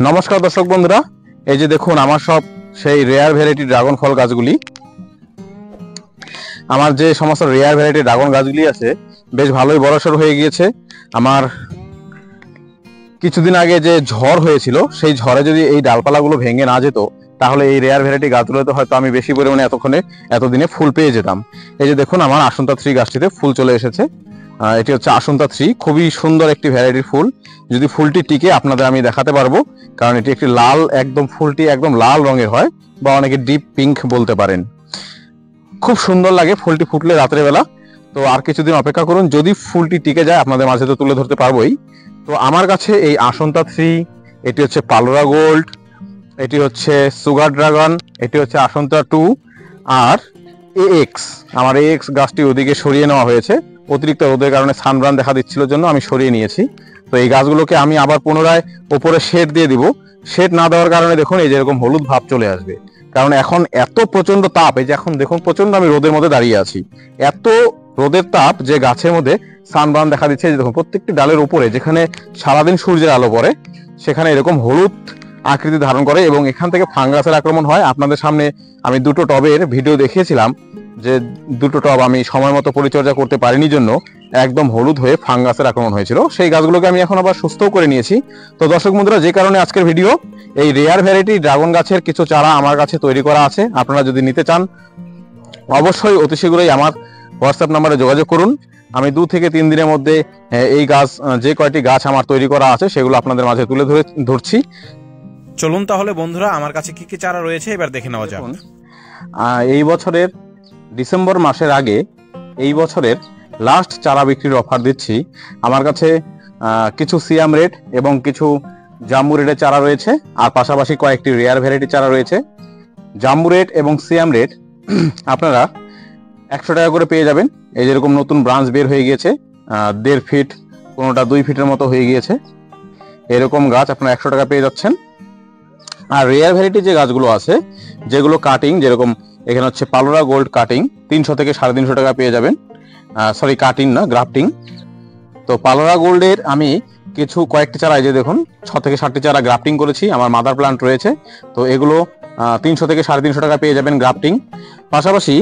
নমস্কার দর্শক বন্ধুরা, এই যে দেখুন আমার সব সেই রেয়ার ভ্যারাইটি ড্রাগন ফল গাছগুলি। আমার যে সমস্ত রেয়ার ভ্যারাইটি ড্রাগন গাছগুলি আছে বেশ ভালোই বড়সড় হয়ে গিয়েছে। আমার কিছুদিন আগে যে ঝড় হয়েছিল সেই ঝড়ে যদি এই ডালপালাগুলো ভেঙে না যেত তাহলে এই রেয়ার ভ্যারাইটি গাছগুলোতে হয়তো আমি বেশি পরিমাণে এতদিনে ফুল পেয়ে যেতাম। এই যে দেখুন আমার আসন্তা 3 গাছটিতে ফুল চলে এসেছে। এটি হচ্ছে আসন্তা 3, খুবই সুন্দর একটি ভ্যারাইটির ফুল। যদি ফুলটি টিকে আপনাদের আমি দেখাতে পারবো, কারণ এটি একটি লাল, একদম ফুলটি একদম লাল রঙের হয় বা অনেকে ডিপ পিঙ্ক বলতে পারেন। খুব সুন্দর লাগে ফুলটি ফুটলে রাতের বেলা। তো আর কিছুদিন অপেক্ষা করুন, যদি ফুলটি টিকে যায় আপনাদের মাঝে তো তুলে ধরতে পারবোই। তো আমার কাছে এই আসন্তা 3, এটি হচ্ছে পালোরা গোল্ড, এটি হচ্ছে সুগার ড্রাগন, এটি হচ্ছে আসন্তা 2 আর এএক্স। আমার এএক্স গাছটি ওদিকে সরিয়ে নেওয়া হয়েছে, অতিরিক্ত রোদের কারণে সানবার্ন দেখা দিচ্ছিল জন্য আমি সরিয়ে নিয়েছি। তো এই গাছগুলোকে আমি আবার পুনরায় উপরে শেড দিয়ে দিব। শেড না দেওয়ার কারণে দেখুন এই যে এরকম হলুদ ভাব চলে আসবে, কারণ এখন এত প্রচন্ড তাপ। এই যে এখন দেখুন প্রচন্ড আমি রোদের মধ্যে দাঁড়িয়ে আছি, এত রোদের তাপ যে গাছের মধ্যে সানবার্ন দেখা দিচ্ছে। যে দেখুন প্রত্যেকটি ডালের উপরে যেখানে সারাদিন সূর্যের আলো পড়ে সেখানে এরকম হলুদ আকৃতি ধারণ করে এবং এখান থেকে ফাঙ্গাসের আক্রমণ হয়। আপনাদের সামনে আমি দুটো টবের ভিডিও দেখিয়েছিলাম যে দুটো টব আমি সময় মতো পরিচর্যা করতে পারিনি জন্য একদম হলুদ হয়ে ফাঙ্গাসের আক্রমণ হয়েছিল। সেই গাছগুলোকে আমি এখন আবার সুস্থও করে নিয়েছি। তো দর্শক বন্ধুরা, যে কারণে আজকের ভিডিও, এই রেয়ার ভ্যারাইটি ড্রাগন গাছের কিছু চারা আমার কাছে তৈরি করা আছে। আপনারা যদি নিতে চান অবশ্যই অতি শীঘ্রই আমার হোয়াটসঅ্যাপ নাম্বারে যোগাযোগ করুন। আমি 2 থেকে 3 দিনের মধ্যে এই গাছ, যে কয়টি গাছ আমার তৈরি করা আছে সেগুলো আপনাদের মাঝে তুলে ধরছি। চলুন তাহলে বন্ধুরা, আমার কাছে কি কি চারা রয়েছে এবার দেখে নেওয়া যাক। এই বছরের ডিসেম্বর মাসের আগে এই বছরের লাস্ট চারা বিক্রির অফার দিচ্ছি। আমার কাছে কিছু সিয়াম রেড এবং কিছু জাম্বু রেডের চারা রয়েছে, আর পাশাপাশি কয়েকটি রেয়ার ভ্যারাইটি চারা রয়েছে। জাম্বু রেড এবং সিয়াম রেড আপনারা 100 টাকা করে পেয়ে যাবেন। এই যেরকম নতুন ব্রাঞ্চ বের হয়ে গিয়েছে, 1.5 ফিট, কোনোটা 2 ফিটের মতো হয়ে গিয়েছে। এরকম গাছ আপনারা 100 টাকা পেয়ে যাচ্ছেন। আর রেয়ার ভ্যারাইটি যে গাছগুলো আছে, যেগুলো কাটিং, যেরকম এখানে হচ্ছে পালোরা গোল্ড কাটিং, 300 থেকে 350 টাকা পেয়ে যাবেন। সরি, কাটিং না, গ্রাফটিং। তো পালোরা গোল্ডের আমি কয়েকটি চারা, এই যে দেখুন 6 থেকে 7টি চারা গ্রাফটিং করেছি, আমার মাদার প্লান্ট রয়েছে। তো এগুলো 300 থেকে 350 টাকা পেয়ে যাবেন গ্রাফটিং। পাশাপাশি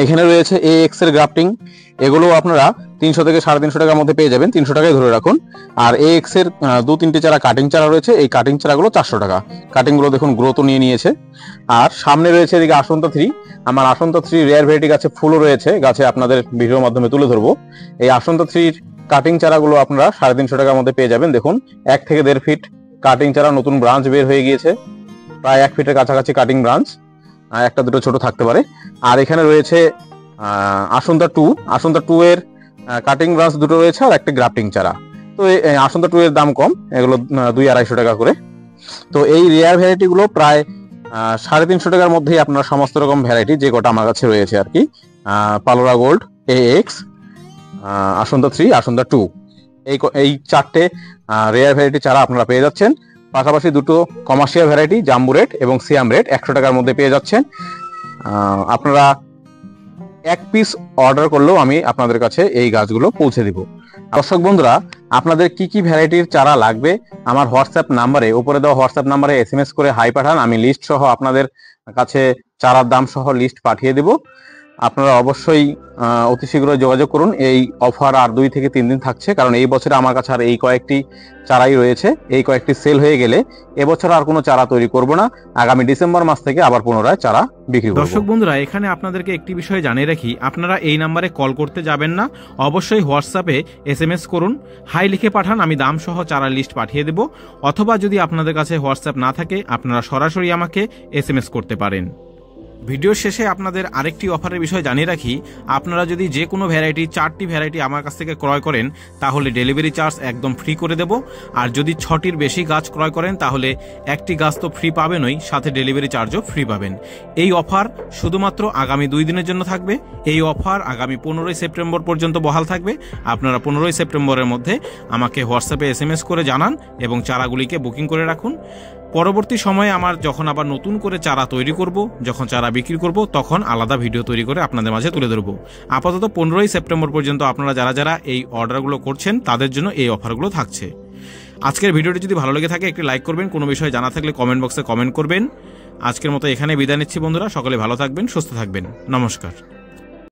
এখানে রয়েছে এএক্স এর গ্রাফটিং, এগুলো আপনারা 300 থেকে 350 টাকার মধ্যে পেয়ে যাবেন, 300 টাকায় ধরে রাখুন। আর এএক্স এর 2-3টি চারা কাটিং চারা রয়েছে, এই কাটিং চারাগুলো 400 টাকা। কাটিংগুলো দেখুন গ্রোথও নিয়ে নিয়েছে। আর সামনে রয়েছে এদিকে আসন্তা 3। আমার আসন্তা 3 রেয়ার ভ্যারাইটি গাছে ফুলও রয়েছে, গাছে আপনাদের ভিডিওর মাধ্যমে তুলে ধরবো। এই আসন্তা 3 কাটিং চারাগুলো আপনারা 350 টাকার মধ্যে পেয়ে যাবেন। দেখুন 1 থেকে 1.5 ফিট কাটিং চারা, নতুন ব্রাঞ্চ বের হয়ে গিয়েছে, প্রায় 1 ফিটের কাছাকাছি কাটিং ব্রাঞ্চ, একটা দুটো ছোট থাকতে পারে। আর এখানে রয়েছে আসন্তা 2। আসন্তা 2 এর কাটিং ব্রাঞ্চ দুটো রয়েছে আর একটা গ্রাফটিং চারা। তো এই আসন্তা 2 এর দাম কম, এগুলো 200-250 টাকা করে। তো এই রেয়ার ভ্যারাইটি গুলো প্রায় 350 টাকার মধ্যেই আপনারা সমস্ত রকম ভ্যারাইটি যে কটা আমার কাছে রয়েছে আর কি, পালোরা গোল্ড, এএক্স, আসন্তা 3, আসন্তা 2, এই 4টে রেয়ার ভ্যারাইটি চারা আপনারা পেয়ে যাচ্ছেন। পাশাপাশি দুটো কমার্শিয়াল ভ্যারাইটি জাম্বু রেড এবং সিয়াম রেড 100 টাকার মধ্যে পেয়ে যাচ্ছেন। আপনারা 1 পিস অর্ডার করলেও আমি আপনাদের কাছে এই গাছগুলো পৌঁছে দিব। দর্শক বন্ধুরা, আপনাদের কি কি ভ্যারাইটির চারা লাগবে আমার হোয়াটসঅ্যাপ নাম্বারে, উপরে দেওয়া হোয়াটসঅ্যাপ নাম্বারে SMS করে হাই পাঠান। আমি লিস্ট সহ আপনাদের কাছে চারার দাম সহ লিস্ট পাঠিয়ে দেব। আপনারা অবশ্যই অতি শীঘ্রই যোগাযোগ করুন। এই অফার আর 2 থেকে 3 দিন থাকছে, কারণ এই বছরে আমার কাছে আর এই কয়েকটি চারাই রয়েছে। এই কয়েকটি সেল হয়ে গেলে এবছর আর কোনো চারা তৈরি করব না, আগামী ডিসেম্বর মাস থেকে আবার পুনরায় চারা বিক্রি করব। দর্শক বন্ধুরা, এখানে আপনাদেরকে একটি বিষয় জানিয়ে রাখি, আপনারা এই নাম্বারে কল করতে যাবেন না, অবশ্যই হোয়াটসঅ্যাপে SMS করুন, হাই লিখে পাঠান, আমি দাম সহ চারা লিস্ট পাঠিয়ে দেব। অথবা যদি আপনাদের কাছে হোয়াটসঅ্যাপ না থাকে আপনারা সরাসরি আমাকে SMS করতে পারেন। ভিডিও শেষে আপনাদের আরেকটি অফারের বিষয় জানিয়ে রাখি, আপনারা যদি যে কোনো ভ্যারাইটি 4টি ভ্যারাইটি আমার কাছ থেকে ক্রয় করেন তাহলে ডেলিভারি চার্জ একদম ফ্রি করে দেব। আর যদি 6টির বেশি গাছ ক্রয় করেন তাহলে একটি গাছ তো ফ্রি পাবেনই, সাথে ডেলিভারি চার্জও ফ্রি পাবেন। এই অফার শুধুমাত্র আগামী 2 দিনের জন্য থাকবে। এই অফার আগামী 15ই সেপ্টেম্বর পর্যন্ত বহাল থাকবে। আপনারা 15ই সেপ্টেম্বরের মধ্যে আমাকে হোয়াটসঅ্যাপে SMS করে জানান এবং চারাগুলিকে বুকিং করে রাখুন। পরবর্তী সময়ে আমার যখন আবার নতুন করে চারা তৈরি করব, যখন চারা বিক্রি করব, তখন আলাদা ভিডিও তৈরি করে আপনাদের মাঝে তুলে ধরব। আপাতত 15ই সেপ্টেম্বর পর্যন্ত আপনারা যারা যারা এই অর্ডারগুলো করছেন তাদের জন্য এই অফারগুলো থাকছে। আজকের ভিডিওটি যদি ভালো লেগে থাকে একটি লাইক করবেন, কোনো বিষয়ে জানা থাকলে কমেন্ট বক্সে কমেন্ট করবেন। আজকের মতো এখানে বিদায় নিচ্ছি বন্ধুরা, সকলে ভালো থাকবেন, সুস্থ থাকবেন, নমস্কার।